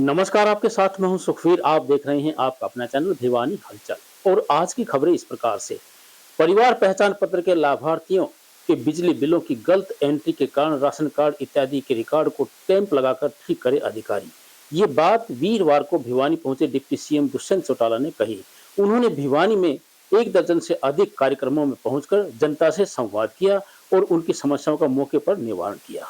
नमस्कार, आपके साथ मैं हूं सुखवीर। आप देख रहे हैं आपका अपना चैनल भिवानी हलचल। और आज की खबरें इस प्रकार से। परिवार पहचान पत्र के लाभार्थियों के बिजली बिलों की गलत एंट्री के कारण राशन कार्ड इत्यादि के रिकॉर्ड को टैंप लगाकर ठीक करे अधिकारी। ये बात वीरवार को भिवानी पहुंचे डिप्टी सीएम दुष्यंत चौटाला ने कही। उन्होंने भिवानी में 1 दर्जन से अधिक कार्यक्रमों में पहुंचकर जनता से संवाद किया और उनकी समस्याओं का मौके पर निवारण किया।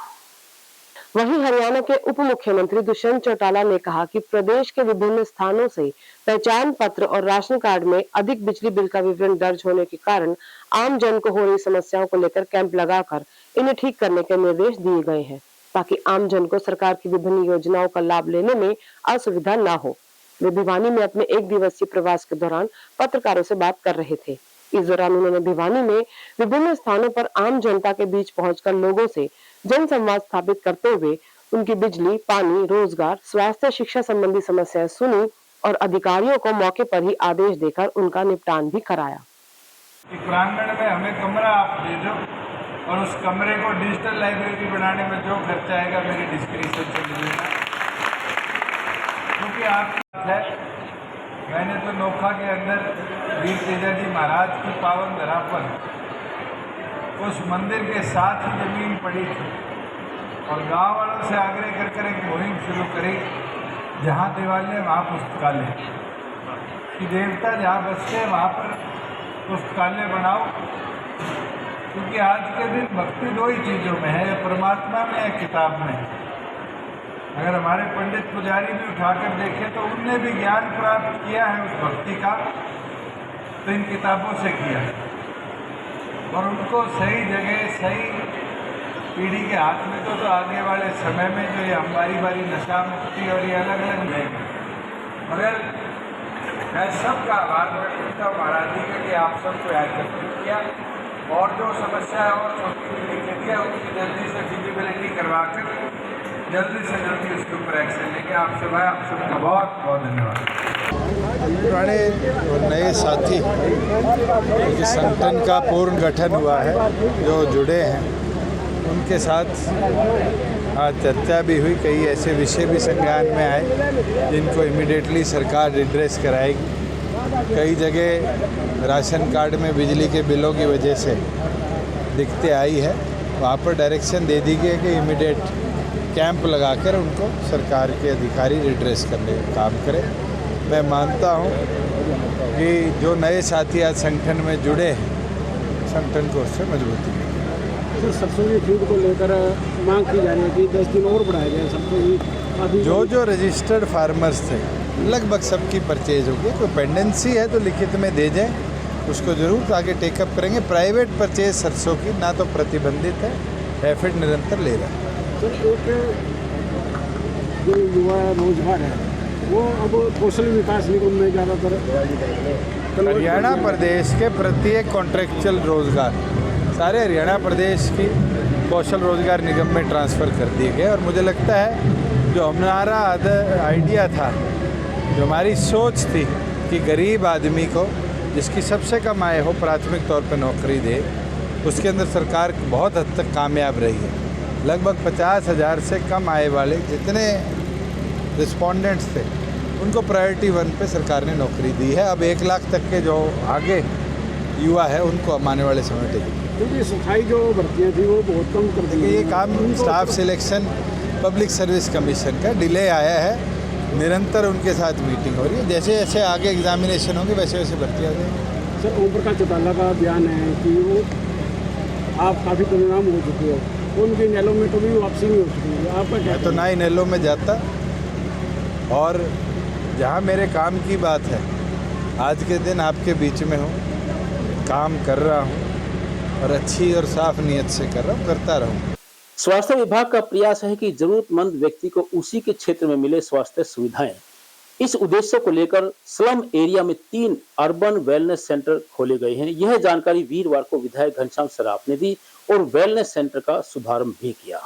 वहीं हरियाणा के उप मुख्यमंत्री दुष्यंत चौटाला ने कहा कि प्रदेश के विभिन्न स्थानों से पहचान पत्र और राशन कार्ड में अधिक बिजली बिल का विवरण दर्ज होने के कारण आम जन को हो रही समस्याओं को लेकर कैंप लगाकर इन्हें ठीक करने के निर्देश दिए गए हैं, ताकि आम जन को सरकार की विभिन्न योजनाओं का लाभ लेने में असुविधा न हो। वे भिवानी में अपने 1 दिवसीय प्रवास के दौरान पत्रकारों से बात कर रहे थे। इस दौरान उन्होंने भिवानी में विभिन्न स्थानों पर आम जनता के बीच पहुंचकर लोगों से जन संवाद स्थापित करते हुए उनकी बिजली, पानी, रोजगार, स्वास्थ्य, शिक्षा संबंधी समस्याएं सुनी और अधिकारियों को मौके पर ही आदेश देकर उनका निपटान भी कराया। प्रांगण में हमें कमरा आप दे दो और उस कमरे को डिजिटल लाइब्रेरी बनाने में जो खर्चा आएगा मेरी डिस्क्रिप्शन से मिलेगा। क्योंकि आपकी बात है, मैंने तो नोखा के अंदर वीर तेजाजी महाराज की पावन धरा पर उस मंदिर के साथ ही जमीन पड़ी थी और गांव वालों से आग्रह कर कर एक मुहिम शुरू करी, जहाँ देवालय वहाँ पुस्तकालय, कि देवता जहाँ बसते हैं वहाँ पर पुस्तकालय बनाओ। क्योंकि आज के दिन भक्ति 2 ही चीज़ों में है, परमात्मा में या किताब में। अगर हमारे पंडित पुजारी भी उठाकर देखें तो उनने भी ज्ञान प्राप्त किया है उस भक्ति का तो इन किताबों से किया है, और उनको सही जगह सही पीढ़ी के हाथ में तो आगे वाले समय में जो ये हमारी बारी नशा मुक्ति और ये अलग अलग जाएंगे। मगर मैं सबका आभार व्यक्त करता हूँ महाराज जी का कि आप सबको एकत्रित किया और जो समस्या है और छोटी दिया उनकी जल्दी से फिजिबिलिटी करवा कर जल्दी से जल्दी उसके ऊपर एक्शन लेके आप सबका बहुत बहुत धन्यवाद। पुराने और नए साथी क्योंकि संगठन का पूर्ण गठन हुआ है, जो जुड़े हैं उनके साथ आज चर्चा भी हुई। कई ऐसे विषय भी संज्ञान में आए जिनको इमीडिएटली सरकार रिड्रेस कराएगी। कई जगह राशन कार्ड में बिजली के बिलों की वजह से दिक्कतें आई है, वहाँ पर डायरेक्शन दे दी गई कि इमीडिएट कैंप लगाकर उनको सरकार के अधिकारी रिड्रेस करने का काम करें। मैं मानता हूँ कि जो नए साथी आज संगठन में जुड़े हैं, संगठन को उससे मजबूती मिलेगी। तो सरसों की खरीद को लेकर मांग की जा रही है कि 10 दिन और बढ़ाया जाए सरसों की। जो रजिस्टर्ड फार्मर्स थे लगभग सबकी परचेज होगी। कोई पेंडेंसी है तो लिखित में दे जाएं, उसको जरूर आगे टेकअप करेंगे। प्राइवेट परचेज सरसों की ना तो प्रतिबंधित है, एफिड निरंतर ले रहा है। तो एक जो युवा रोजगार है वो अब कौशल विकास निगम में ज़्यादातर हरियाणा प्रदेश के प्रत्येक कॉन्ट्रेक्चुअल रोजगार सारे हरियाणा प्रदेश की कौशल रोजगार निगम में ट्रांसफ़र कर दिए गए। और मुझे लगता है जो हमारा आइडिया था, जो हमारी सोच थी कि गरीब आदमी को जिसकी सबसे कम आय हो प्राथमिक तौर पर नौकरी दे, उसके अंदर सरकार बहुत हद तक कामयाब रही है। लगभग 50,000 से कम आय वाले जितने रिस्पोंडेंट्स थे उनको प्रायोरिटी 1 पे सरकार ने नौकरी दी है। अब 1 लाख तक के जो आगे युवा है उनको अब आने वाले समय देगी। क्योंकि सफाई जो भर्तियाँ थी वो बहुत कम कर दी। ये काम staff selection public service commission का डिले आया है, निरंतर उनके साथ मीटिंग हो रही है। जैसे जैसे आगे एग्जामिनेशन होंगे वैसे वैसे भर्तियाँ हो जाएंगी। सर, ओम प्रकाश चौटाला का बयान है कि वो आप काफ़ी परिणाम हो चुके हो, उनके नैलों में कभी वापसी नहीं हो चुकी है, आपका क्या? मैं तो ना ही नैलों में जाता, और जहाँ मेरे काम की बात है आज के दिन आपके बीच में हूँ, काम कर रहा हूँ और अच्छी और साफ नीयत से कर रहा हूँ, करता रहूँ। स्वास्थ्य विभाग का प्रयास है कि जरूरतमंद व्यक्ति को उसी के क्षेत्र में मिले स्वास्थ्य सुविधाएं। इस उद्देश्य को लेकर स्लम एरिया में 3 अर्बन वेलनेस सेंटर खोले गए हैं। यह जानकारी वीरवार को विधायक घनश्याम सराफ ने दी और वेलनेस सेंटर का शुभारंभ भी किया।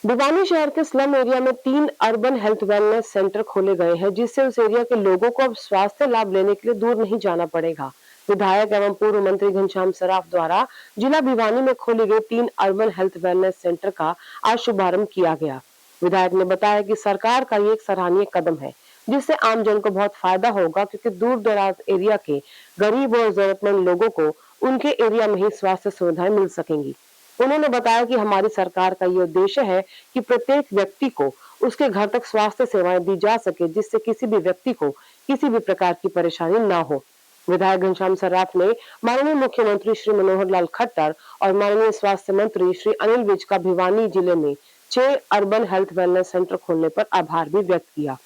भिवानी शहर के स्लम एरिया में 3 अर्बन हेल्थ वेलनेस सेंटर खोले गए हैं, जिससे उस एरिया के लोगों को अब स्वास्थ्य लाभ लेने के लिए दूर नहीं जाना पड़ेगा। विधायक एवं पूर्व मंत्री घनश्याम सराफ द्वारा जिला भिवानी में खोली गई 3 अर्बन हेल्थ वेलनेस सेंटर का आज शुभारंभ किया गया। विधायक ने बताया कि सरकार का ये एक सराहनीय कदम है जिससे आम जन को बहुत फायदा होगा, क्योंकि दूर दराज एरिया के गरीब और जरूरतमंद लोगों को उनके एरिया में ही स्वास्थ्य सुविधाएं मिल सकेंगी। उन्होंने बताया कि हमारी सरकार का ये उद्देश्य है कि प्रत्येक व्यक्ति को उसके घर तक स्वास्थ्य सेवाएं दी जा सके, जिससे किसी भी व्यक्ति को किसी भी प्रकार की परेशानी न हो। विधायक घनश्याम सर्राफ ने माननीय मुख्यमंत्री श्री मनोहर लाल खट्टर और माननीय स्वास्थ्य मंत्री श्री अनिल विज का भिवानी जिले में 6 अर्बन हेल्थ वेलनेस सेंटर खोलने पर आभार भी व्यक्त किया।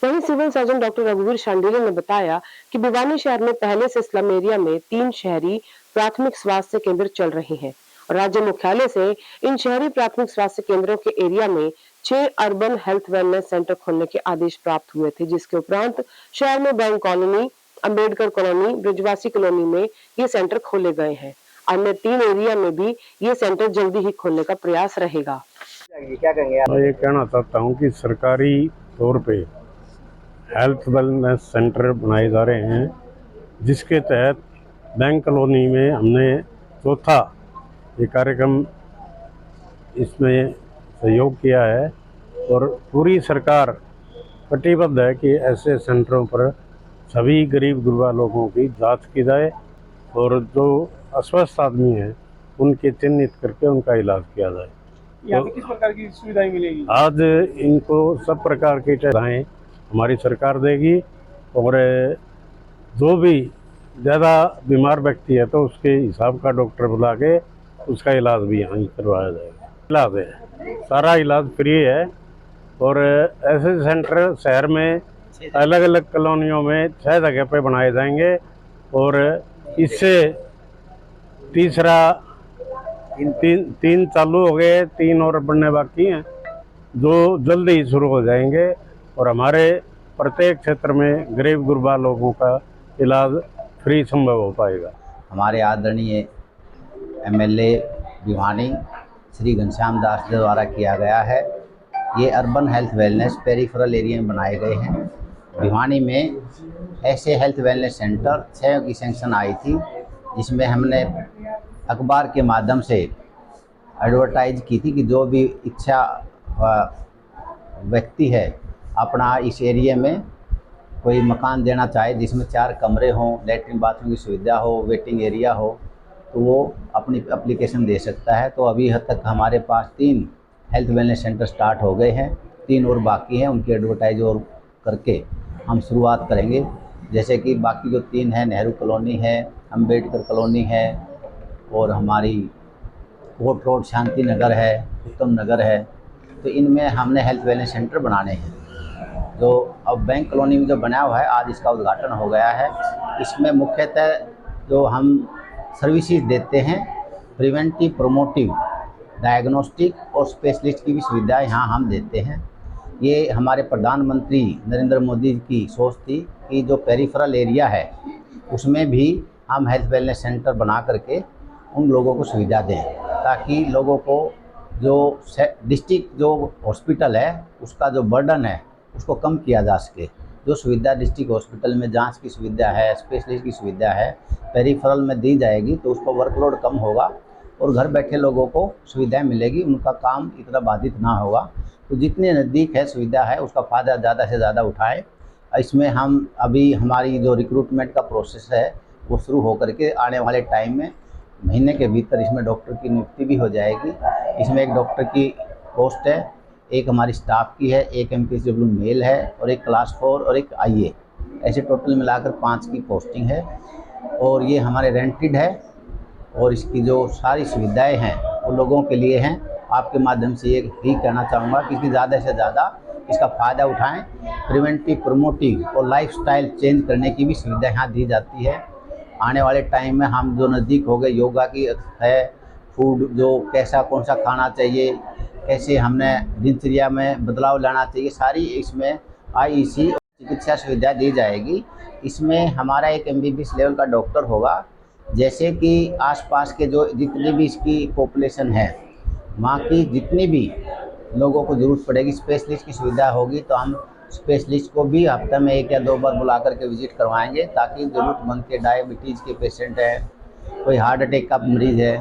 वहीं सिविल सर्जन डॉक्टर रघुवीर शांडिल्य ने बताया कि भिवानी शहर में पहले से स्लम एरिया में 3 शहरी प्राथमिक स्वास्थ्य केंद्र चल रहे हैं और राज्य मुख्यालय से इन शहरी प्राथमिक स्वास्थ्य केंद्रों के एरिया में 6 अर्बन हेल्थ वेलनेस सेंटर खोलने के आदेश प्राप्त हुए थे, जिसके उपरांत शहर में bank colony, Ambedkar colony, Brijwasi colony में ये सेंटर खोले गए हैं। अन्य 3 एरिया में भी ये सेंटर जल्दी ही खोलने का प्रयास रहेगा। क्या कहेंगे आप? मैं ये कहना चाहता हूँ कि सरकारी तौर पे हेल्थ वेलनेस सेंटर बनाए जा रहे हैं, जिसके तहत बैंक कॉलोनी में हमने चौथा ये कार्यक्रम इसमें सहयोग किया है और पूरी सरकार कटिबद्ध है कि ऐसे सेंटरों पर सभी गरीब गुरबा लोगों की जांच की जाए और जो अस्वस्थ आदमी हैं उनके चिन्हित करके उनका इलाज किया जाए। यहाँ पे किस प्रकार की सुविधाएं मिलेगी? आज इनको सब प्रकार की सुविधाएं हमारी सरकार देगी और जो भी ज़्यादा बीमार व्यक्ति है तो उसके हिसाब का डॉक्टर बुला के उसका इलाज भी यहाँ ही करवाया जाएगा। इलाज है, सारा इलाज फ्री है और ऐसे सेंटर शहर में अलग अलग कॉलोनियों में 6 जगह पे बनाए जाएंगे और इससे तीसरा तीन चालू हो गए, 3 और बनने बाकी हैं जो जल्दी ही शुरू हो जाएंगे और हमारे प्रत्येक क्षेत्र में गरीब गुरबा लोगों का इलाज फ्री संभव हो पाएगा। हमारे आदरणीय एमएलए भिवानी श्री घनश्याम दास जी द्वारा किया गया है। ये urban health wellness peripheral area में बनाए गए हैं। भिवानी में ऐसे हेल्थ वेलनेस सेंटर 6 की सैंक्शन आई थी, जिसमें हमने अखबार के माध्यम से एडवर्टाइज की थी कि जो भी इच्छा व्यक्ति है अपना इस एरिया में कोई मकान देना चाहे जिसमें 4 कमरे हों, लैट्रिन बाथरूम की सुविधा हो, वेटिंग एरिया हो, तो वो अपनी एप्लीकेशन दे सकता है। तो अभी हद तक हमारे पास 3 हेल्थ वेलनेस सेंटर स्टार्ट हो गए हैं, 3 और बाकी हैं। उनकी एडवर्टाइज और करके हम शुरुआत करेंगे। जैसे कि बाकी जो 3 हैं, नेहरू कॉलोनी है, अंबेडकर कॉलोनी है और हमारी कोर्ट रोड शांति नगर है, उत्तम नगर है। तो इनमें हमने हेल्थ वेलनेस सेंटर बनाने हैं। जो अब बैंक कॉलोनी में जो बना हुआ है, आज इसका उद्घाटन हो गया है। इसमें मुख्यतः जो हम सर्विसेज देते हैं, प्रिवेंटिव, प्रोमोटिव, डायग्नोस्टिक और स्पेशलिस्ट की भी सुविधाएं यहाँ हम देते हैं। ये हमारे प्रधानमंत्री नरेंद्र मोदी की सोच थी कि जो पेरिफेरल एरिया है उसमें भी हम हेल्थ वेलनेस सेंटर बना करके उन लोगों को सुविधा दें, ताकि लोगों को जो डिस्ट्रिक्ट जो हॉस्पिटल है उसका जो बर्डन है उसको कम किया जा सके। जो सुविधा डिस्ट्रिक्ट हॉस्पिटल में जांच की सुविधा है, स्पेशलिस्ट की सुविधा है, पेरिफेरल में दी जाएगी तो उसको वर्कलोड कम होगा और घर बैठे लोगों को सुविधाएं मिलेगी, उनका काम इतना बाधित ना होगा। तो जितने नज़दीक है सुविधा है उसका फ़ायदा ज़्यादा से ज़्यादा उठाएं। इसमें हम अभी हमारी जो रिक्रूटमेंट का प्रोसेस है वो शुरू हो करके आने वाले टाइम में महीने के भीतर इसमें डॉक्टर की नियुक्ति भी हो जाएगी। इसमें एक डॉक्टर की पोस्ट है, एक हमारी स्टाफ की है, एक MPSW मेल है और एक क्लास 4 और एक IA, ऐसे टोटल मिलाकर 5 की पोस्टिंग है। और ये हमारे रेंटेड है और इसकी जो सारी सुविधाएं हैं वो लोगों के लिए हैं। आपके माध्यम से ये भी कहना चाहूँगा कि ज़्यादा से ज़्यादा इसका फ़ायदा उठाएं। प्रिवेंटिव, प्रोमोटिव और लाइफस्टाइल चेंज करने की भी सुविधा यहाँ दी जाती है। आने वाले टाइम में हम जो नज़दीक हो गए, योगा की है, फूड जो कैसा कौन सा खाना चाहिए, कैसे हमने दिनचर्या में बदलाव लाना चाहिए, सारी इसमें IEC चिकित्सा सुविधा दी जाएगी। इसमें हमारा एक MBBS लेवल का डॉक्टर होगा। जैसे कि आसपास के जो जितनी भी इसकी पॉपुलेशन है, वहाँ की जितनी भी लोगों को ज़रूरत पड़ेगी, स्पेशलिस्ट की सुविधा होगी, तो हम स्पेशलिस्ट को भी हफ्ते में 1 या 2 बार बुला करके विजिट करवाएंगे, ताकि ज़रूरतमंद के डायबिटीज़ के पेशेंट हैं, कोई हार्ट अटैक का मरीज़ है,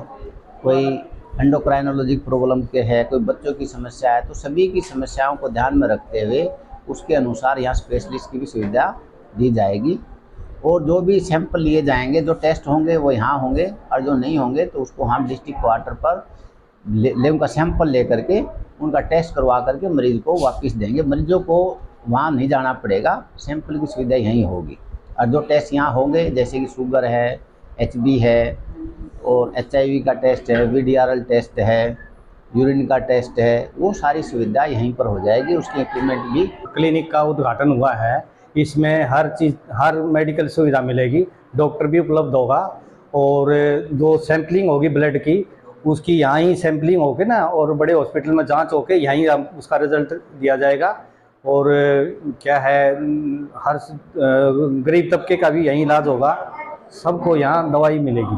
कोई एंडोक्राइनोलॉजिक प्रॉब्लम के है, कोई बच्चों की समस्या है, तो सभी की समस्याओं को ध्यान में रखते हुए उसके अनुसार यहाँ स्पेशलिस्ट की भी सुविधा दी जाएगी। और जो भी सैंपल लिए जाएंगे, जो टेस्ट होंगे वो यहाँ होंगे, और जो नहीं होंगे तो उसको हम डिस्ट्रिक्ट क्वार्टर पर उनका सैंपल ले करके उनका टेस्ट करवा करके मरीज को वापस देंगे। मरीजों को वहाँ नहीं जाना पड़ेगा, सैंपल की सुविधा यहीं होगी। और जो टेस्ट यहाँ होंगे जैसे कि शुगर है, HB है, और HIV का टेस्ट है, VDRL टेस्ट है, यूरिन का टेस्ट है, वो सारी सुविधा यहीं पर हो जाएगी। उसकी इक्विपमेंट भी क्लिनिक का उद्घाटन हुआ है। इसमें हर चीज़, हर मेडिकल सुविधा मिलेगी, डॉक्टर भी उपलब्ध होगा, और जो सैम्पलिंग होगी ब्लड की, उसकी यहाँ ही सैम्पलिंग होके ना, और बड़े हॉस्पिटल में जांच होके यहीं उसका रिजल्ट दिया जाएगा। और क्या है, हर गरीब तबके का भी यहीं इलाज होगा, सबको यहाँ दवाई मिलेगी,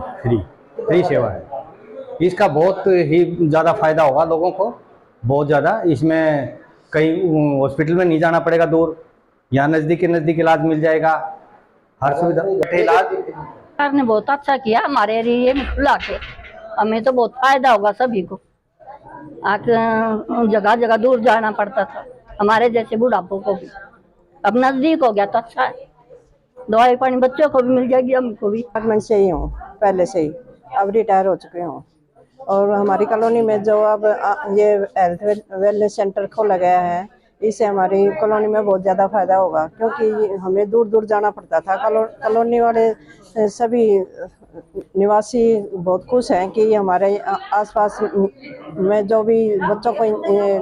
फ्री सेवा है। इसका बहुत ही ज़्यादा फ़ायदा होगा लोगों को, बहुत ज़्यादा। इसमें कहीं हॉस्पिटल में नहीं जाना पड़ेगा दूर, यहाँ नज़दीक के नज़दीक इलाज मिल जाएगा, हर सुविधा इलाज। सरकार ने बहुत अच्छा किया हमारे एरिया में खुला के, हमें तो बहुत फायदा होगा सभी को। जगह जगह दूर जाना पड़ता था हमारे जैसे बुढ़ापों को भी, अब नजदीक हो गया तो अच्छा है। दवाई पानी बच्चों को भी मिल जाएगी, हमको भी। डिपार्टमेंट से ही हूँ पहले से ही, अब रिटायर हो चुके हूँ। और हमारी कॉलोनी में जो अब ये हेल्थ वेलनेस सेंटर खोला गया है, इससे हमारी कॉलोनी में बहुत ज़्यादा फायदा होगा, क्योंकि हमें दूर दूर जाना पड़ता था। कॉलोनी वाले सभी निवासी बहुत खुश हैं कि हमारे आसपास में जो भी बच्चों को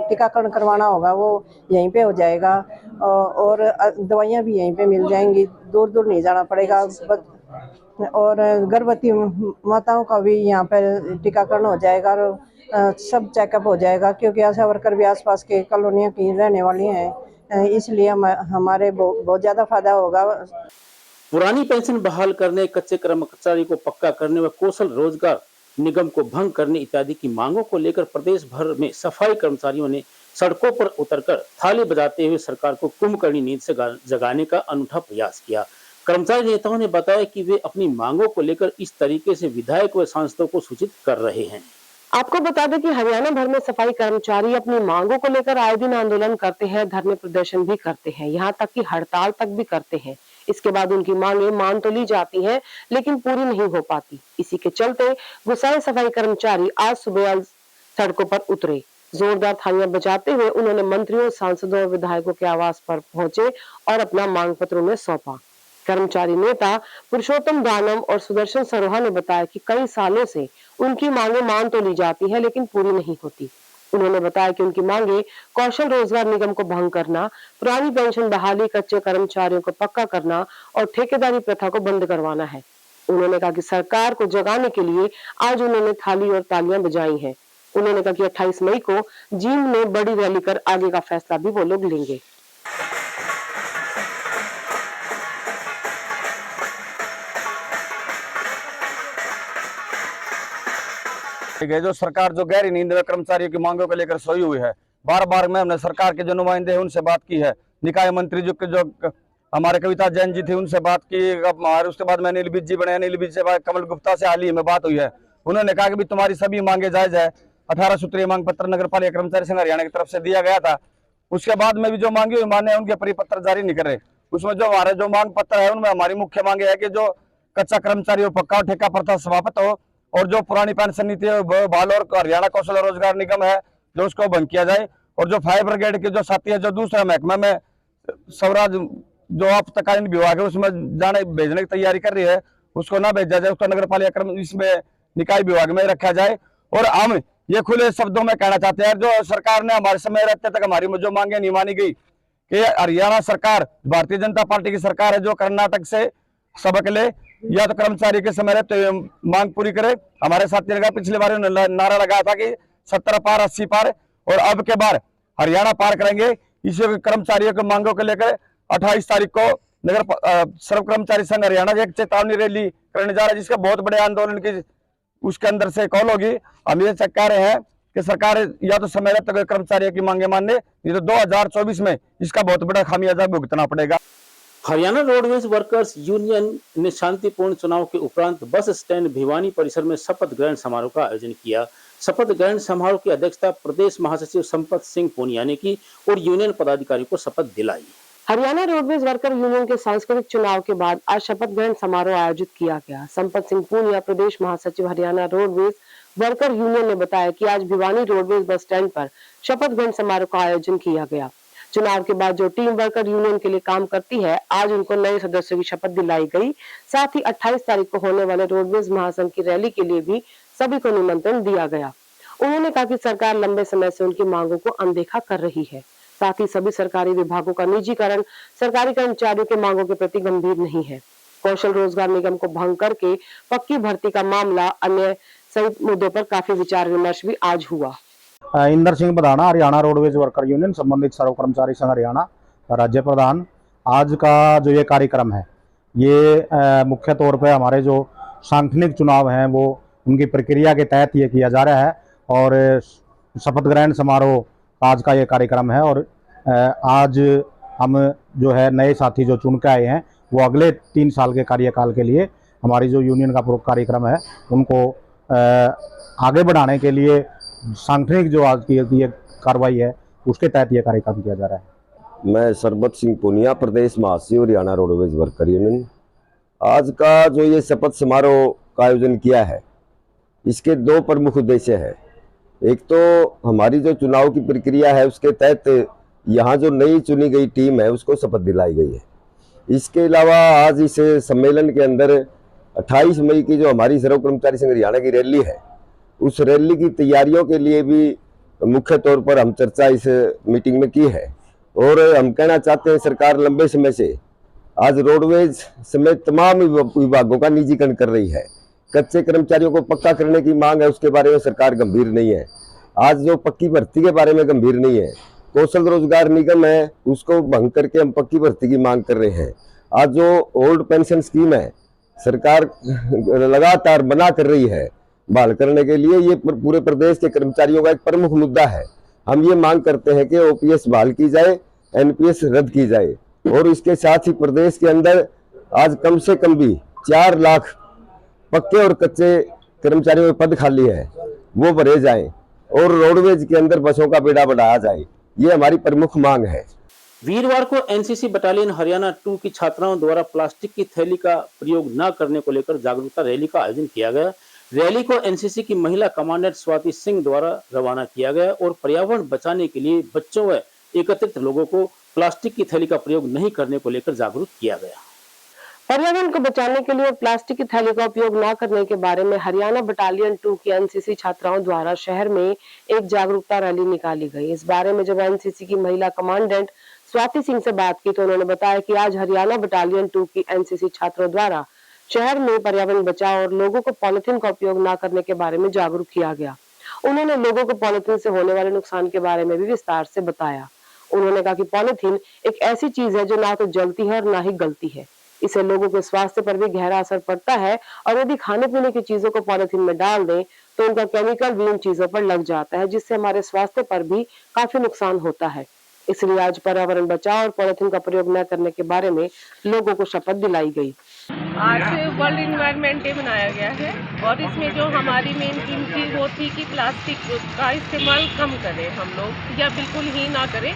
टीकाकरण करवाना होगा वो यहीं पे हो जाएगा, और दवाइयाँ भी यहीं पे मिल जाएंगी, दूर दूर नहीं जाना पड़ेगा। और गर्भवती माताओं का भी यहाँ पर टीकाकरण हो जाएगा, और सब चेकअप हो जाएगा, क्योंकि आशा वर्कर भी आसपास के कॉलोनियों की रहने वाली हैं, इसलिए हमारे बहुत ज़्यादा फायदा होगा। पुरानी पेंशन बहाल करने, कच्चे कर्मचारी को पक्का करने व कौशल रोजगार निगम को भंग करने इत्यादि की मांगों को लेकर प्रदेश भर में सफाई कर्मचारियों ने सड़कों पर उतरकर थाली बजाते हुए सरकार को कुंभकर्णी नींद से जगाने का अनूठा प्रयास किया। कर्मचारी नेताओं ने बताया कि वे अपनी मांगों को लेकर इस तरीके से विधायक व सांसदों को सूचित कर रहे हैं। आपको बता दें कि हरियाणा भर में सफाई कर्मचारी अपनी मांगों को लेकर आए दिन आंदोलन करते हैं, धरने प्रदर्शन भी करते हैं, यहाँ तक कि हड़ताल तक भी करते हैं। इसके बाद उनकी मांगे मान तो ली जाती हैं, लेकिन पूरी नहीं हो पाती। इसी के चलते गुस्साए सफाई कर्मचारी आज सुबह सड़कों पर उतरे। जोरदार थालियां बजाते हुए उन्होंने मंत्रियों, सांसदों और विधायकों के आवास पर पहुंचे और अपना मांग पत्र उन्हें सौंपा। कर्मचारी नेता पुरुषोत्तम दानव और सुदर्शन सरोहा ने बताया कि कई सालों से उनकी मांगे मान तो ली जाती है, लेकिन पूरी नहीं होती। उन्होंने बताया कि उनकी मांगे कौशल रोजगार निगम को भंग करना, पुरानी पेंशन बहाली, कच्चे कर्मचारियों को पक्का करना और ठेकेदारी प्रथा को बंद करवाना है। उन्होंने कहा कि सरकार को जगाने के लिए आज उन्होंने थाली और तालियां बजाई हैं। उन्होंने कहा कि 28 मई को जींद में बड़ी रैली कर आगे का फैसला भी वो लोग लेंगे। जो सरकार जो गहरी नींद में कर्मचारियों की मांगों को लेकर सोई हुई है, बार बार में हमने सरकार के जो नुमाइंदे हैं उनसे बात की है। निकाय मंत्री जो हमारे कविता जैन जी थी उनसे बात की, और उसके बाद में अनिल विज जी बने, अनिल विज से कमल गुप्ता से हाल ही में बात हुई है। उन्होंने कहा कि भी तुम्हारी सभी मांगे जायज है। 18 सूत्रीय मांग पत्र नगर पालिका कर्मचारी संघ हरियाणा की तरफ से दिया गया था। उसके बाद में भी जो मांगी हुई माने उनके परिपत्र जारी नहीं कर रहे। उसमें जो हमारे जो मांग पत्र है उनमें हमारी मुख्य मांगे है कि जो कच्चा कर्मचारी हो, पक्का और ठेका प्रथा समाप्त हो, और जो पुरानी पेंशन नीति बहाल और हरियाणा कौशल रोजगार निगम है जो उसको भंग किया जाए, और जो फायर ब्रिगेड के जो साथी है जो दूसरे महकमे में स्वराज जो आपातकालीन विभाग है उसमें जाने भेजने की तैयारी कर रही है, उसको ना भेजा जाए, उसको नगर पालिका इसमें निकाय विभाग में रखा जाए। और हम ये खुले शब्दों में कहना चाहते हैं, जो सरकार ने हमारे समय रहते तक हमारी जो मांगे नहीं मानी गई, कि हरियाणा सरकार भारतीय जनता पार्टी की सरकार है जो कर्नाटक से सबक ले, या तो कर्मचारी के समय रहते हुए मांग पूरी करे। हमारे साथी ने पिछली बार नारा लगाया था कि 70 पार 80 पार, और अब के बार हरियाणा पार करेंगे। इसी कर्मचारियों की मांगों को लेकर 28 तारीख को नगर सर्व कर्मचारी संघ हरियाणा एक चेतावनी रैली करने जा रहा है, जिसका बहुत बड़े आंदोलन की उसके अंदर से कॉल होगी। हम ये कह रहे हैं कि सरकार या तो समय रहते कर्मचारियों की मांगे मानने, नहीं तो 2024 में इसका बहुत बड़ा खामियाजा भुगतना पड़ेगा। हरियाणा रोडवेज वर्कर्स यूनियन ने शांतिपूर्ण चुनाव के उपरांत बस स्टैंड भिवानी परिसर में शपथ ग्रहण समारोह का आयोजन किया। शपथ ग्रहण समारोह की अध्यक्षता प्रदेश महासचिव संपत सिंह पूनिया ने की और यूनियन पदाधिकारियों को शपथ दिलाई। हरियाणा रोडवेज वर्कर यूनियन के सांस्कृतिक चुनाव के बाद आज शपथ ग्रहण समारोह आयोजित किया गया। संपत सिंह पूनिया, प्रदेश महासचिव हरियाणा रोडवेज वर्कर यूनियन ने बताया कि आज भिवानी रोडवेज बस स्टैंड पर शपथ ग्रहण समारोह का आयोजन किया गया। चुनाव के बाद जो टीम वर्कर यूनियन के लिए काम करती है, आज उनको नए सदस्यों की शपथ दिलाई गई। साथ ही 28 तारीख को होने वाले रोडवेज महासंघ की रैली के लिए भी सभी को निमंत्रण दिया गया। उन्होंने कहा कि सरकार लंबे समय से उनकी मांगों को अनदेखा कर रही है। साथ ही सभी सरकारी विभागों का निजीकरण सरकारी कर्मचारियों के मांगों के प्रति गंभीर नहीं है। कौशल रोजगार निगम को भंग करके पक्की भर्ती का मामला, अन्य सहित मुद्दों पर काफी विचार विमर्श भी आज हुआ। Inder Singh Badana, Haryana roadways worker union संबंधित सर्व कर्मचारी संघ हरियाणा का राज्य प्रधान। आज का जो ये कार्यक्रम है, ये मुख्य तौर पे हमारे जो सांगठनिक चुनाव हैं वो उनकी प्रक्रिया के तहत ये किया जा रहा है और शपथ ग्रहण समारोह आज का ये कार्यक्रम है। और आज हम जो है नए साथी जो चुन के आए हैं वो अगले 3 साल के कार्यकाल के लिए हमारी जो यूनियन का कार्यक्रम है उनको आगे बढ़ाने के लिए सांगठनिक जो आज की ये कार्रवाई है उसके तहत ये कार्यक्रम किया जा रहा है। मैं सरबत सिंह पूनिया, प्रदेश महासचिव हरियाणा रोडवेज वर्कर यूनियन। आज का जो ये शपथ समारोह का आयोजन किया है, इसके 2 प्रमुख उद्देश्य है। एक तो हमारी जो चुनाव की प्रक्रिया है उसके तहत यहाँ जो नई चुनी गई टीम है उसको शपथ दिलाई गई है। इसके अलावा आज इस सम्मेलन के अंदर 28 मई की जो हमारी सर्व कर्मचारी संघ हरियाणा की रैली है, उस रैली की तैयारियों के लिए भी मुख्य तौर पर हम चर्चा इस मीटिंग में की है। और हम कहना चाहते हैं, सरकार लंबे समय से आज रोडवेज समेत तमाम विभागों का निजीकरण कर रही है। कच्चे कर्मचारियों को पक्का करने की मांग है, उसके बारे में सरकार गंभीर नहीं है। आज जो पक्की भर्ती के बारे में गंभीर नहीं है। कौशल रोजगार निगम है, उसको भंग करके हम पक्की भर्ती की मांग कर रहे हैं। आज जो ओल्ड पेंशन स्कीम है, सरकार लगातार बना कर रही है बहाल करने के लिए। ये पूरे प्रदेश के कर्मचारियों का एक प्रमुख मुद्दा है। हम ये मांग करते हैं कि ओपीएस बहाल की जाए, एनपीएस रद्द की जाए और इसके साथ ही प्रदेश के अंदर आज कम से कम भी 4 लाख पक्के और कच्चे कर्मचारियों के पद खाली है, वो भरे जाएं और रोडवेज के अंदर बसों का बेड़ा बढ़ाया जाए। ये हमारी प्रमुख मांग है। वीरवार को एनसीसी बटालियन हरियाणा 2 की छात्राओं द्वारा प्लास्टिक की थैली का प्रयोग न करने को लेकर जागरूकता रैली का आयोजन किया गया। रैली को एनसीसी की महिला कमांडेंट स्वाति सिंह द्वारा रवाना किया गया और पर्यावरण बचाने के लिए बच्चों व एकत्रित लोगों को प्लास्टिक की थैली का प्रयोग नहीं करने को लेकर जागरूक किया गया। पर्यावरण को बचाने के लिए प्लास्टिक की थैली का उपयोग न करने के बारे में हरियाणा बटालियन 2 की एनसीसी छात्राओं द्वारा शहर में एक जागरूकता रैली निकाली गई। इस बारे में जब एनसीसी की महिला कमांडेंट स्वाति सिंह से बात की तो उन्होंने बताया कि आज हरियाणा बटालियन 2 की एनसीसी छात्रों द्वारा शहर में पर्यावरण बचाव और लोगों को पॉलिथीन का उपयोग न करने के बारे में जागरूक किया गया। उन्होंने लोगों को पॉलिथीन से होने वाले नुकसान के बारे में भी विस्तार से बताया। उन्होंने कहा कि पॉलिथीन एक ऐसी चीज है जो ना तो जलती है और ना ही गलती है। इससे लोगों के स्वास्थ्य पर भी गहरा असर पड़ता है और यदि खाने पीने की चीजों को पॉलिथीन में डाल दें तो उनका केमिकल भी उन चीजों पर लग जाता है, जिससे हमारे स्वास्थ्य पर भी काफी नुकसान होता है। इसलिए आज पर्यावरण बचाव और पॉलिथीन का प्रयोग न करने के बारे में लोगों को शपथ दिलाई गई। आज वर्ल्ड इन्वायरमेंट डे मनाया गया है और इसमें जो हमारी मेन थीम थी वो थी कि प्लास्टिक का इस्तेमाल कम करें हम लोग या बिल्कुल ही ना करें।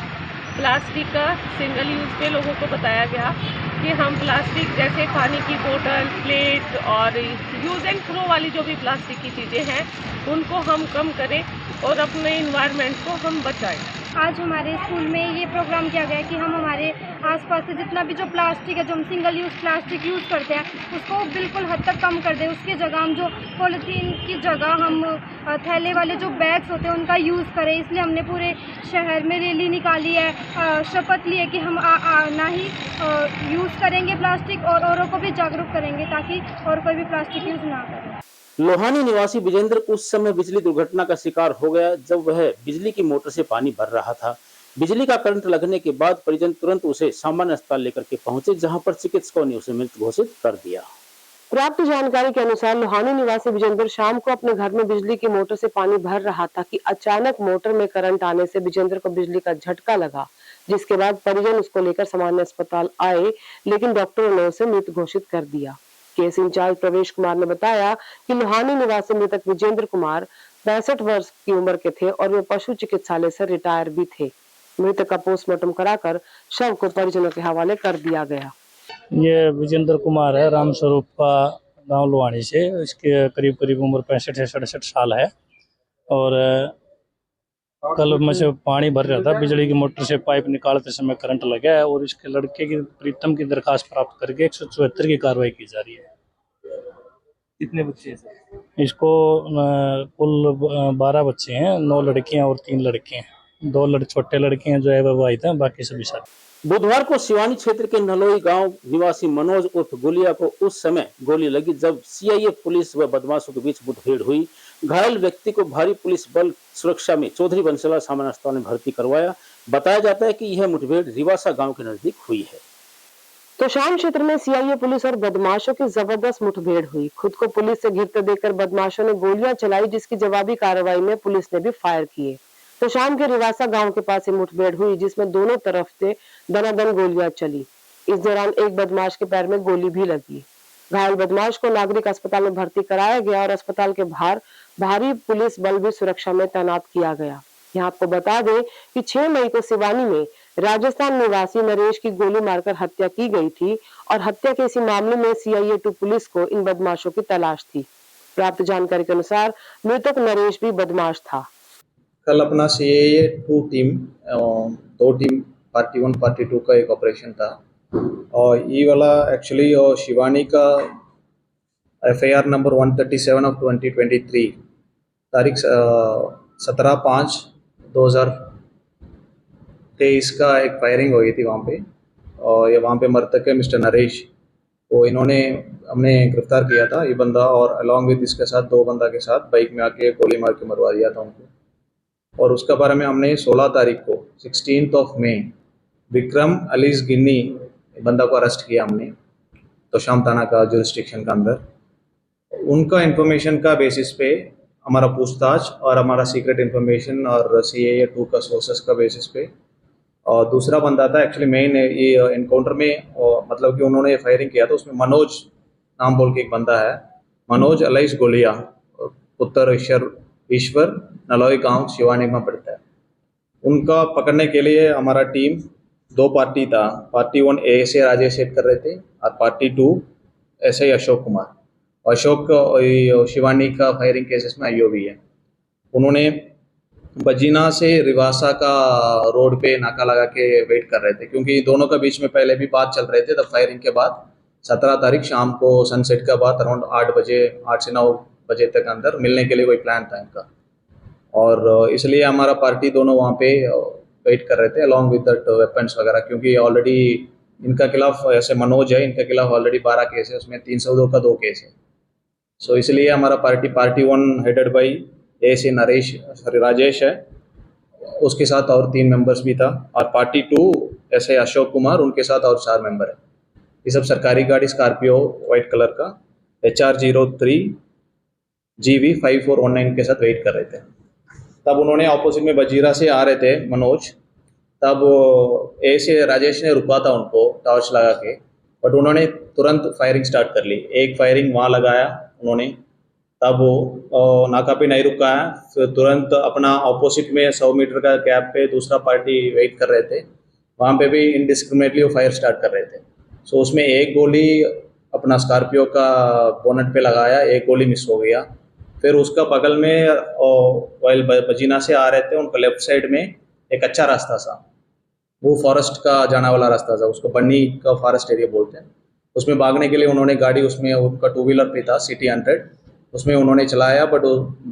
प्लास्टिक का सिंगल यूज़ पे लोगों को बताया गया कि हम प्लास्टिक जैसे पानी की बोतल, प्लेट और यूज़ एंड थ्रो वाली जो भी प्लास्टिक की चीज़ें हैं उनको हम कम करें और अपने इन्वायरमेंट को हम बचाएं। आज हमारे स्कूल में ये प्रोग्राम किया गया कि हम हमारे आसपास से जितना भी जो प्लास्टिक है, जो हम सिंगल यूज़ प्लास्टिक यूज़ करते हैं, उसको बिल्कुल हद तक कम कर दें। उसकी जगह हम जो पॉलीथीन की जगह हम थैले वाले जो बैग्स होते हैं उनका यूज़ करें। इसलिए हमने पूरे शहर में रैली निकाली है, शपथ ली है कि हम ना ही यूज़ करेंगे प्लास्टिक और औरों को भी जागरूक करेंगे ताकि और कोई भी प्लास्टिक यूज़ ना करें। लोहानी निवासी विजेंद्र उस समय बिजली दुर्घटना का शिकार हो गया जब वह बिजली की मोटर से पानी भर रहा था। बिजली का करंट लगने के बाद परिजन तुरंत उसे सामान्य अस्पताल लेकर के पहुंचे, जहां पर चिकित्सकों ने उसे मृत घोषित कर दिया। प्राप्त जानकारी के अनुसार लोहानी निवासी विजेंद्र शाम को अपने घर में बिजली की मोटर से पानी भर रहा था कि अचानक मोटर में करंट आने से विजेंद्र को बिजली का झटका लगा, जिसके बाद परिजन उसको लेकर सामान्य अस्पताल आए, लेकिन डॉक्टरों ने उसे मृत घोषित कर दिया। केस इंचार्ज प्रवेश कुमार ने बताया कि लोहानी निवासी मृतक विजेंद्र कुमार 65 वर्ष की उम्र के थे और वे पशु चिकित्सालय से रिटायर भी थे। मृतक का पोस्टमार्टम कराकर शव को परिजनों के हवाले कर दिया गया। ये विजेंद्र कुमार है, राम स्वरूप का गांव लोहानी से। इसके करीब करीब उम्र 65 से 67 साल है और कल में से पानी भर रहा था, बिजली की मोटर से पाइप निकालते समय करंट लगा है और इसके लड़के की प्रीतम की दरखास्त प्राप्त करके 174 की कार्रवाई की जा रही है। कितने बच्चे हैं सर? इसको कुल 12 बच्चे हैं, 9 लड़कियां और 3 लड़के हैं। 2 छोटे लड़के हैं जो है विवाहित हैं, बाकी सभी साथ। बुधवार को सिवानी क्षेत्र के नलोई गांव निवासी मनोज उर्फ गोलिया को उस समय गोली लगी जब सीआईए पुलिस व बदमाशों के बीच मुठभेड़ हुई। घायल व्यक्ति को भारी पुलिस बल सुरक्षा में चौधरी बंसला सामान्य अस्पताल में भर्ती करवाया। बताया जाता है कि यह मुठभेड़ रिवासा गांव के नजदीक हुई है। तो शाम क्षेत्र में सीआईए पुलिस और बदमाशों की जबरदस्त मुठभेड़ हुई। खुद को पुलिस से घिरते देखकर बदमाशों ने गोलियां चलाई, जिसकी जवाबी कार्रवाई में पुलिस ने भी फायर किए। तो शाम के रिवासा गांव के पास मुठभेड़ हुई, जिसमें दोनों तरफ से दनादन गोलियां चली। इस दौरान एक बदमाश के पैर में गोली भी लगी। घायल बदमाश को नागरिक अस्पताल में भर्ती कराया गया और अस्पताल के बाहर भारी पुलिस बल भी सुरक्षा में तैनात किया गया। यहाँ आपको बता दें कि 6 मई को सिवानी में राजस्थान निवासी नरेश की गोली मारकर हत्या की गई थी और हत्या के इसी मामले में सीआईए 2 पुलिस को इन बदमाशों की तलाश थी। प्राप्त जानकारी के अनुसार मृतक नरेश भी बदमाश था। कल अपना CIA 2 team 2 team party 1 party 2 का एक ऑपरेशन था और ये वाला एक्चुअली शिवानी का FIR नंबर 137 ऑफ 2023 तारीख 17/5/2023 का एक फायरिंग हुई थी वहाँ पे और ये वहाँ पे मृतक है मिस्टर नरेश को हमने गिरफ्तार किया था ये बंदा और अलॉन्ग विद इसके साथ 2 बंदा के साथ बाइक में आके गोली मार के मरवा दिया था उनको। और उसका बारे में हमने 16 तारीख को 16th ऑफ मई विक्रम अलीस गिन्नी बंदा को अरेस्ट किया हमने तो शाम थाना का जुरिस्डिक्शन का अंदर। उनका इन्फॉर्मेशन का बेसिस पे हमारा पूछताछ और हमारा सीक्रेट इन्फॉर्मेशन और सीआईए 2 का सोर्सेस का बेसिस पे और दूसरा बंदा था एक्चुअली मेन ये इनकाउंटर में मतलब कि उन्होंने फायरिंग किया था उसमें मनोज नाम बोल के एक बंदा है, मनोज अलाइस गोलिया पुत्र ईश्वर नलोई गांव शिवानी में पड़ता है। उनका पकड़ने के लिए हमारा टीम 2 पार्टी था, पार्टी 1 ASA राजेश सेठ कर रहे थे और पार्टी 2 SI अशोक कुमार। अशोक शिवानी का फायरिंग केसेस में IO भी है। उन्होंने बजीना से रिवासा का रोड पे नाका लगा के वेट कर रहे थे क्योंकि दोनों का बीच में पहले भी बात चल रहे थे। तब फायरिंग के बाद 17 तारीख शाम को सनसेट का बाद अराउंड 8 से 9 बजे तक अंदर मिलने के लिए कोई प्लान था इनका और इसलिए हमारा पार्टी दोनों वहाँ पे वेट कर रहे थे अलॉन्ग विद दैट वेपन्स वगैरह क्योंकि ऑलरेडी इनका खिलाफ ऐसे मनोज है इनके खिलाफ ऑलरेडी 12 केस है, उसमें 302 का 2 केस है। सो इसलिए हमारा party 1 headed by ASA Rajesh है, उसके साथ और 3 मेंबर्स भी था और पार्टी 2 SI अशोक कुमार उनके साथ और 4 मेंबर है। ये सब सरकारी गाड़ी स्कॉर्पियो वाइट कलर का HR 03 GV 5419 के साथ वेट कर रहे थे। तब उन्होंने ऑपोजिट में बजीरा से आ रहे थे मनोज, तब ASA राजेश ने रुका था उनको टॉर्च लगा के बट उन्होंने तुरंत फायरिंग स्टार्ट कर ली। एक फायरिंग वहाँ लगाया उन्होंने, तब नाका पे नहीं रुका है, फिर तुरंत अपना ऑपोजिट में 100 मीटर का गैप पे दूसरा पार्टी वेट कर रहे थे, वहाँ पे भी इनडिस्क्रिमिनेटली वो फायर स्टार्ट कर रहे थे। सो उसमें एक गोली अपना स्कॉर्पियो का बोनट पे लगाया, एक गोली मिस हो गया। फिर उसका बगल में वाइल बजीना से आ रहे थे, उनका लेफ्ट साइड में एक अच्छा रास्ता था, वो फॉरेस्ट का जाने वाला रास्ता था, उसको बन्नी का फॉरेस्ट एरिया बोलते हैं। उसमें भागने के लिए उन्होंने गाड़ी, उसमें उनका 2 व्हीलर पे था सिटी 100, उसमें उन्होंने चलाया बट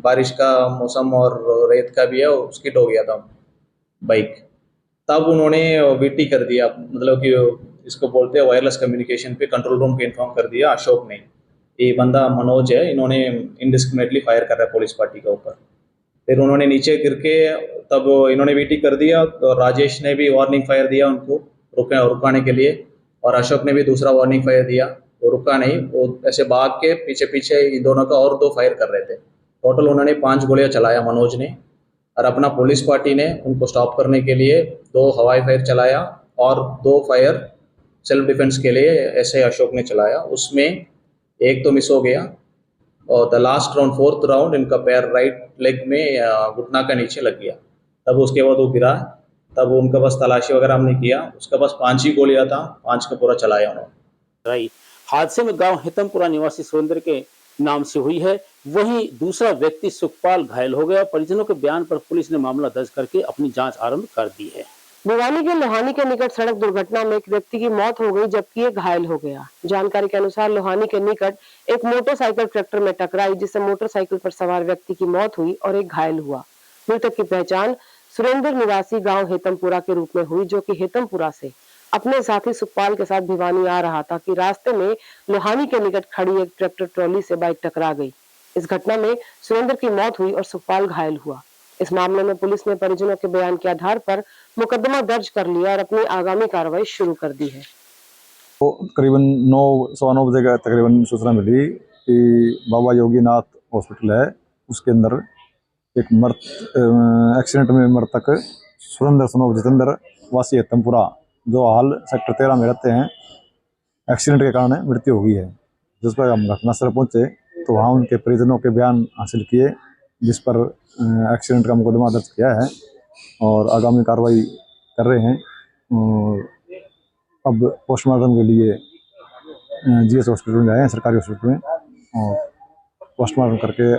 बारिश का मौसम और रेत का भी है, स्किड हो गया था बाइक। तब उन्होंने VT कर दिया, मतलब कि इसको बोलते हैं वायरलेस कम्युनिकेशन पे कंट्रोल रूम को इन्फॉर्म कर दिया अशोक ने, ये बंदा मनोज है, इन्होंने इनडिस्क्रिमिनेटली फायर कर रहा है पुलिस पार्टी के ऊपर। फिर उन्होंने नीचे गिर के तब इन्होंने VT कर दिया, तो राजेश ने भी वार्निंग फायर दिया उनको रुकाने के लिए और अशोक ने भी दूसरा वार्निंग फायर दिया, वो रुका नहीं, वो ऐसे भाग के पीछे पीछे इन दोनों का और 2 फायर कर रहे थे। टोटल उन्होंने 5 गोलियां चलाया मनोज ने और अपना पुलिस पार्टी ने उनको स्टॉप करने के लिए 2 हवाई फायर चलाया और 2 फायर सेल्फ डिफेंस के लिए एसआई अशोक ने चलाया। उसमें एक तो मिस हो गया और the last round 4th round इनका पैर राइट लेग में घुटना का नीचे लग गया। तब उसके बाद वो गिरा, तब उनका बस तलाशी वगैरह हमने किया, उसका बस 5 ही गोलियां था, 5 का पूरा चलाया उन्होंने। हादसे में गांव हेतमपुरा निवासी सुरेंद्र के नाम से हुई है। वहीं दूसरा व्यक्ति सुखपाल घायल हो गया। परिजनों के बयान पर पुलिस ने मामला दर्ज करके अपनी जांच आरंभ कर दी है। भिवानी के लोहानी के निकट सड़क दुर्घटना में एक व्यक्ति की मौत हो गई जबकि एक घायल हो गया। जानकारी के अनुसार लोहानी के निकट एक मोटरसाइकिल ट्रैक्टर में टकराई जिससे मोटरसाइकिल पर सवार व्यक्ति की मौत हुई और एक घायल हुआ। मृतक की पहचान सुरेंद्र निवासी गांव हेतमपुरा के रूप में हुई, जो कि हेतमपुरा से अपने साथी सुखपाल के साथ भिवानी आ रहा था कि रास्ते में लोहानी के निकट खड़ी एक ट्रैक्टर ट्रॉली से बाइक टकरा गई। इस घटना में सुरेंद्र की मौत हुई और सुखपाल घायल हुआ। इस मामले में पुलिस ने परिजनों के बयान के आधार पर मुकदमा दर्ज कर लिया और अपनी आगामी कार्रवाई शुरू कर दी है। तो करीबन 9:15 बजे का तकरीबन सूचना मिली कि बाबा योगीनाथ हॉस्पिटल है, उसके अंदर एक एक्सीडेंट में मृतक सुरेंद्र सनोव जितेंद्र वासी हेतमपुरा, जो हाल सेक्टर 13 में रहते हैं, एक्सीडेंट के कारण मृत्यु हो गई है। जिस पर हम घटनास्थल पहुंचे तो वहाँ उनके परिजनों के बयान हासिल किए, जिस पर एक्सीडेंट का मुकदमा दर्ज किया है और आगामी कार्रवाई कर रहे हैं। और अब पोस्टमार्टम के लिए जीएस हॉस्पिटल में आए हैं, सरकारी हॉस्पिटल में, और पोस्टमार्टम करके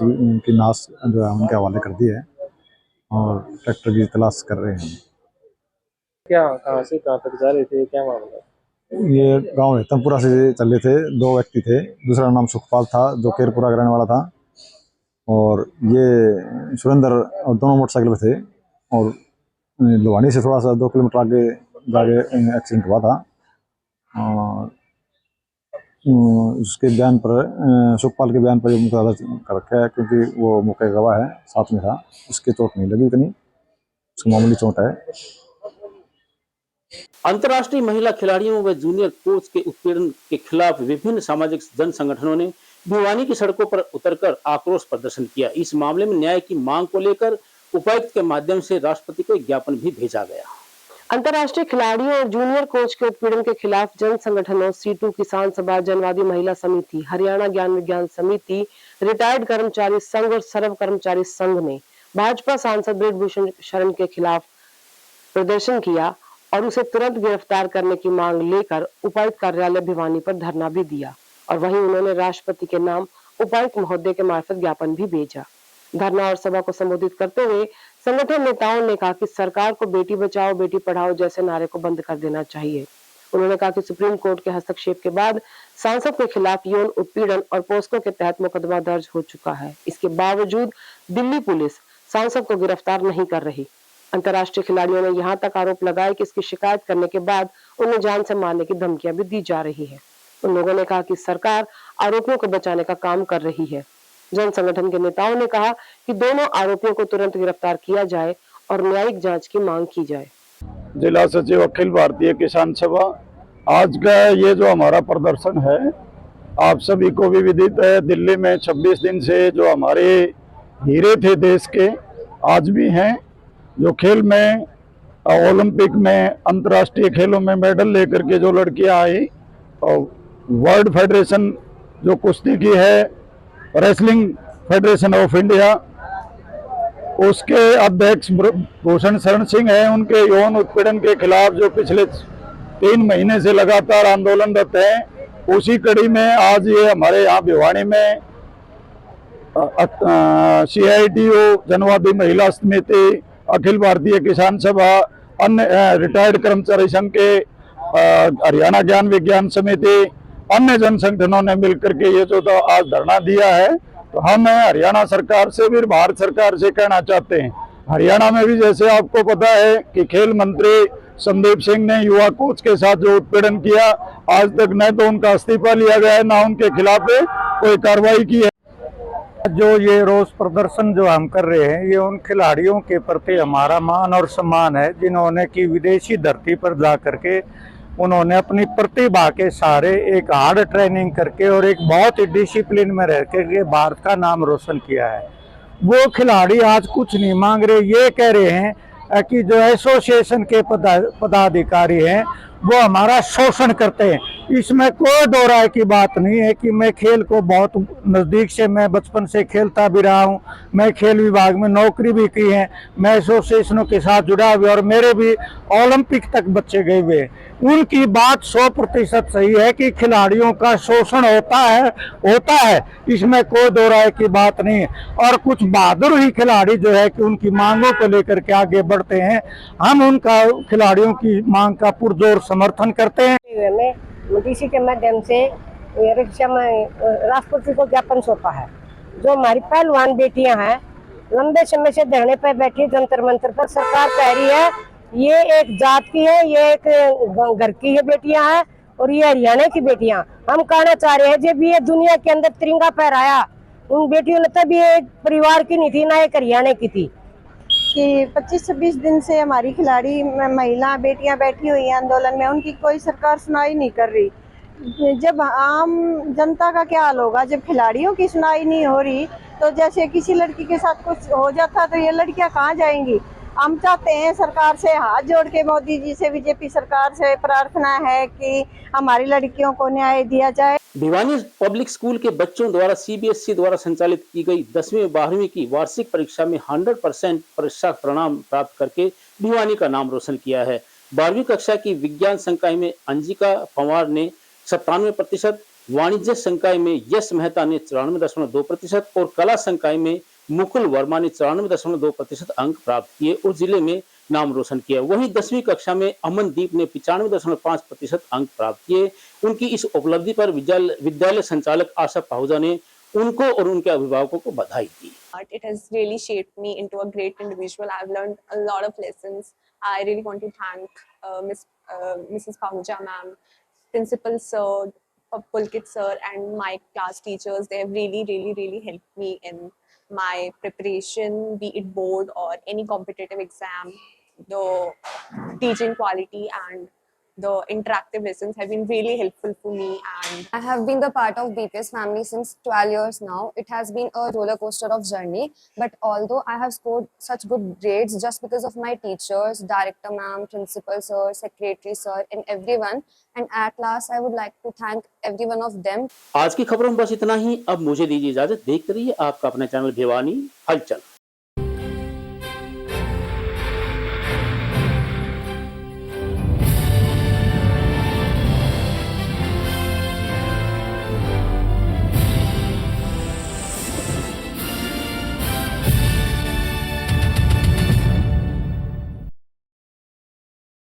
उनकी नाश जो है उनके हवाले कर दी है और ट्रैक्टर की तलाश कर रहे हैं। क्या कहाँ से कहाँ तक जा रहे थे, क्या मामला? ये गांव हेतमपुरा से चले थे, 2 व्यक्ति थे। दूसरा नाम सुखपाल था जो केरपुरा का रहने वाला था, और ये सुरेंद्र और दोनों मोटरसाइकिल पे थे। और लोहानी से थोड़ा सा 2 किलोमीटर आगे जाके एक्सीडेंट हुआ था। और उसके बयान पर, सुखपाल के बयान पर ये मुकदमा दर्ज कर रखा है क्योंकि वो मौके गवाह है, साथ में था। उसके चोट नहीं लगी इतनी, उसको मामूली चोट है। अंतर्राष्ट्रीय महिला खिलाड़ियों व जूनियर कोच के उत्पीड़न के खिलाफ विभिन्न सामाजिक जन संगठनों ने भिवानी की सड़कों पर उतरकर आक्रोश प्रदर्शन किया। इस मामले में न्याय की मांग को लेकर उपायुक्त के माध्यम से राष्ट्रपति को एक ज्ञापन भी भेजा गया। अंतर्राष्ट्रीय खिलाड़ियों और जूनियर कोच के उत्पीड़न के खिलाफ जन संगठनों सीटू किसान सभा, जनवादी महिला समिति, हरियाणा ज्ञान विज्ञान समिति, रिटायर्ड कर्मचारी संघ और सर्व कर्मचारी संघ ने भाजपा सांसद बृजभूषण शरण के खिलाफ प्रदर्शन किया और उसे तुरंत गिरफ्तार करने की मांग लेकर उपायुक्त कार्यालय भिवानी पर धरना भी दिया। और वहीं उन्होंने राष्ट्रपति के नाम उपायुक्त महोदय के मार्फत ज्ञापन भी भेजा। धरना और सभा को संबोधित करते हुए संगठन नेताओं ने कहा कि सरकार को बेटी बचाओ बेटी पढ़ाओ जैसे नारे को बंद कर देना चाहिए। उन्होंने कहा कि सुप्रीम कोर्ट के हस्तक्षेप के बाद सांसद के खिलाफ यौन उत्पीड़न और पोस्को के तहत मुकदमा दर्ज हो चुका है। इसके बावजूद दिल्ली पुलिस सांसद को गिरफ्तार नहीं कर रही। अंतर्राष्ट्रीय खिलाड़ियों ने यहाँ तक आरोप लगाए कि इसकी शिकायत करने के बाद उन्हें जान से मारने की धमकियां भी दी जा रही है। उन लोगों ने कहा कि सरकार आरोपियों को बचाने का काम कर रही है। जन संगठन के नेताओं ने कहा कि दोनों आरोपियों को तुरंत गिरफ्तार किया जाए और न्यायिक जांच की मांग की जाए। जिला सचिव अखिल भारतीय किसान सभा, आज का ये जो हमारा प्रदर्शन है आप सभी को भी विदित है। दिल्ली में 26 दिन से जो हमारे हीरे थे देश के, आज भी हैं, जो खेल में ओलंपिक में अंतर्राष्ट्रीय खेलों में मेडल लेकर के जो लड़कियां आई, और वर्ल्ड फेडरेशन जो कुश्ती की है, रेसलिंग फेडरेशन ऑफ इंडिया, उसके अध्यक्ष भूषण शरण सिंह हैं, उनके यौन उत्पीड़न के खिलाफ जो पिछले 3 महीने से लगातार आंदोलनरत हैं, उसी कड़ी में आज ये हमारे यहाँ भिवानी में CITO, जनवादी महिला समिति, अखिल भारतीय किसान सभा, अन्य रिटायर्ड कर्मचारी संघ के, हरियाणा ज्ञान विज्ञान समिति, अन्य जन संगठनों ने मिलकर के ये जो तो आज धरना दिया है। तो हम हरियाणा सरकार से भी, भारत सरकार से कहना चाहते हैं, हरियाणा में भी जैसे आपको पता है कि खेल मंत्री संदीप सिंह ने युवा कोच के साथ जो उत्पीड़न किया, आज तक न तो उनका इस्तीफा लिया गया है, न उनके खिलाफ कोई कार्रवाई की है। जो ये रोज प्रदर्शन जो हम कर रहे हैं, ये उन खिलाड़ियों के प्रति हमारा मान और सम्मान है जिन्होंने की विदेशी धरती पर जा करके उन्होंने अपनी प्रतिभा के सहारे एक हार्ड ट्रेनिंग करके और एक बहुत ही डिसिप्लिन में रह के भारत का नाम रोशन किया है। वो खिलाड़ी आज कुछ नहीं मांग रहे, ये कह रहे हैं कि जो एसोसिएशन के पदाधिकारी हैं वो हमारा शोषण करते हैं। इसमें कोई दो राय की बात नहीं है कि मैं खेल को बहुत नज़दीक से, मैं बचपन से खेलता भी रहा हूँ, मैं खेल विभाग में नौकरी भी की है, मैं एसोसिएशनों के साथ जुड़ा हुआ और मेरे भी ओलंपिक तक बच्चे गए हुए। उनकी बात 100% सही है कि खिलाड़ियों का शोषण होता है, इसमें कोई दो राय की बात नहीं है। और कुछ बहादुर ही खिलाड़ी जो है कि उनकी मांगों को लेकर के आगे बढ़ते हैं। हम उनका खिलाड़ियों की मांग का पुरजोर समर्थन करते हैं। मैं डीसी के माध्यम से राष्ट्रपति को ज्ञापन सौंपा है। जो हमारी पहलवान बेटियां हैं, लंबे समय से धरने पर बैठी जंतर मंतर पर, सरकार कह रही है ये एक जात की है, ये एक घर की है बेटियां हैं और ये हरियाणा की बेटियां। हम कहना चाह रहे हैं जब ये दुनिया के अंदर तिरंगा फहराया, उन बेटियों ने तब ये एक परिवार की नहीं थी, ना एक हरियाणा की थी। कि 25-26 दिन से हमारी खिलाड़ी महिला बेटियां बैठी हुई हैं आंदोलन में, उनकी कोई सरकार सुनाई नहीं कर रही। जब आम जनता का क्या हाल होगा जब खिलाड़ियों की सुनाई नहीं हो रही? तो जैसे किसी लड़की के साथ कुछ हो जाता तो ये लड़कियां कहाँ जाएंगी? हम चाहते हैं सरकार से हाथ जोड़ के, मोदी जी से, बीजेपी सरकार से प्रार्थना है कि हमारी लड़कियों को न्याय दिया जाए। भिवानी पब्लिक स्कूल के बच्चों द्वारा सीबीएसई द्वारा संचालित की गई 10वीं और 12वीं की वार्षिक परीक्षा में 100% परीक्षा परिणाम प्राप्त करके भिवानी का नाम रोशन किया है। 12वीं कक्षा की विज्ञान संकाय में अंजिका पंवार ने 97%, वाणिज्य संकाय में यश मेहता ने 94.2% और कला संकाय में मुकुल वर्मा ने 94.2% अंक प्राप्त किए और जिले में नाम रोशन किया। वहीं 10वीं कक्षा में अमनदीप ने 95.5% अंक प्राप्त किए। उनकी इस उपलब्धि पर विद्यालय संचालक आशा पाहुजा ने उनको और उनके अभिभावकों को बधाई दी। It has really shaped me into a great individual. I've learned a lot of lessons. I really want to thank Mrs. Pahuja ma'am, Principal Sir, Pulkit sir, and my class teachers. They have really helped me in my preparation, be it board or any competitive exam. The teaching quality and the interactive lessons have been really helpful for me, and I have been the part of BPS family since 12 years now. It has been a roller coaster of journey, but although I have scored such good grades just because of my teachers, director ma'am, principal sir, secretary sir, and everyone, and at last I would like to thank every one of them. आज की खबरों में बस इतना ही। अब मुझे दीजिए इजाजत। देखते रहिए आपका अपना चैनल भिवानी हलचल।